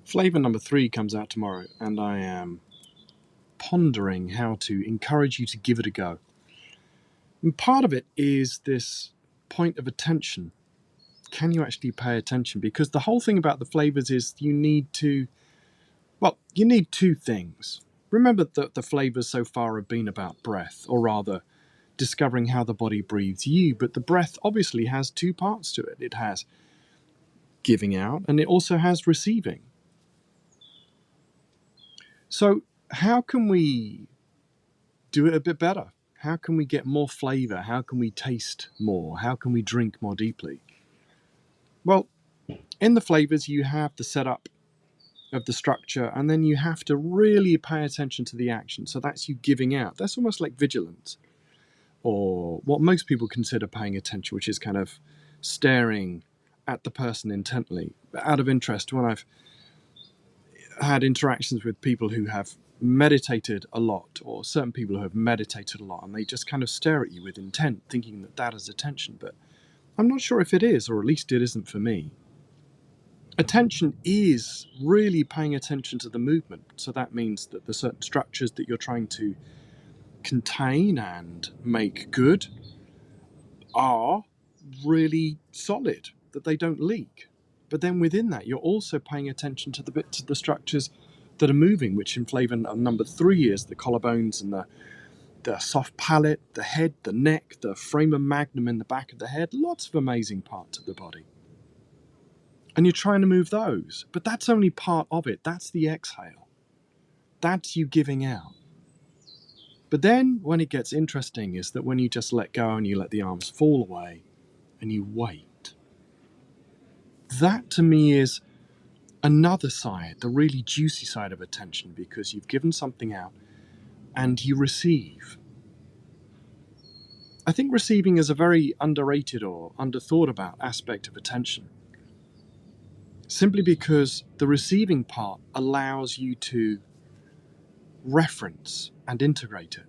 Flavor number 3 comes out tomorrow, and I am pondering how to encourage you to give it a go. And part of it is this point of attention. Can you actually pay attention? Because the whole thing about the flavors is you need two things. Remember that the flavors so far have been about breath, or rather, discovering how the body breathes you. But the breath obviously has two parts to it. It has giving out, and it also has receiving. So how can we do it a bit better? How can we get more flavor? How can we taste more? How can we drink more deeply? Well, in the flavors, you have the setup of the structure, and then you have to really pay attention to the action. So that's you giving out. That's almost like vigilance, or what most people consider paying attention, which is kind of staring at the person intently. Out of interest, when I've had interactions with people who have meditated a lot, or certain people who have meditated a lot, and they just kind of stare at you with intent, thinking that that is attention. But I'm not sure if it is, or at least it isn't for me. Attention is really paying attention to the movement. So that means that the certain structures that you're trying to contain and make good are really solid, that they don't leak. But then within that, you're also paying attention to the bits of the structures that are moving, which in flavor number 3 is the collarbones and the soft palate, the head, the neck, the foramen magnum in the back of the head, lots of amazing parts of the body. And you're trying to move those, but that's only part of it. That's the exhale. That's you giving out. But then when it gets interesting is that when you just let go and you let the arms fall away and you wait, that to me is another side, the really juicy side of attention, because you've given something out and you receive. I think receiving is a very underrated or underthought about aspect of attention, simply because the receiving part allows you to reference and integrate it.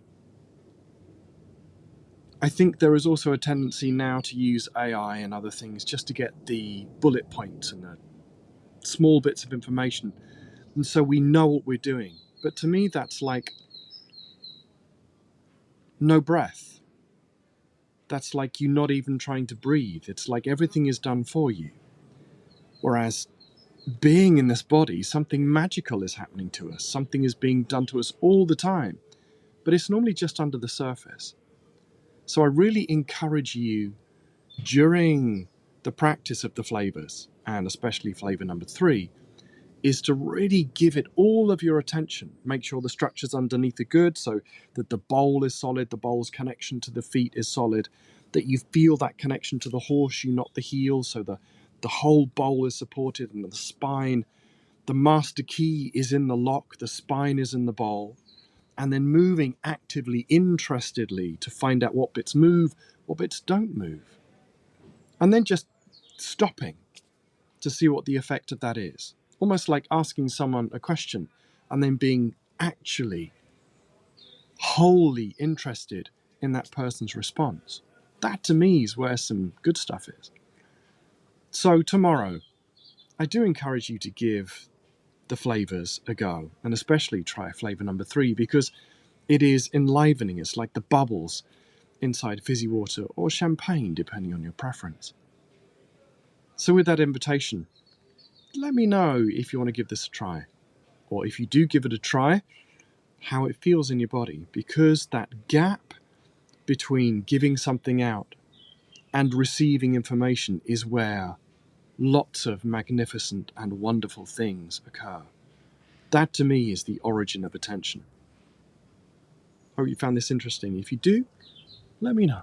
I think there is also a tendency now to use AI and other things just to get the bullet points and the small bits of information, and so we know what we're doing. But to me, that's like no breath. That's like you not even trying to breathe. It's like everything is done for you. Whereas being in this body, something magical is happening to us. Something is being done to us all the time. But it's normally just under the surface. So I really encourage you during the practice of the flavors, and especially flavor number 3, is to really give it all of your attention. Make sure the structures underneath are good, so that the bowl is solid, the bowl's connection to the feet is solid, that you feel that connection to the horseshoe, not the heel, so the whole bowl is supported, and the spine, the master key is in the lock, the spine is in the bowl, and then moving actively, interestedly, to find out what bits move, what bits don't move. And then just stopping to see what the effect of that is. Almost like asking someone a question and then being actually wholly interested in that person's response. That to me is where some good stuff is. So tomorrow, I do encourage you to give the flavors a go, and especially try flavor number 3, because it is enlivening. It's like the bubbles inside fizzy water or champagne, depending on your preference. So with that invitation, let me know if you want to give this a try, or if you do give it a try, how it feels in your body, because that gap between giving something out and receiving information is where lots of magnificent and wonderful things occur. That to me is the origin of attention. Hope you found this interesting. If you do, let me know.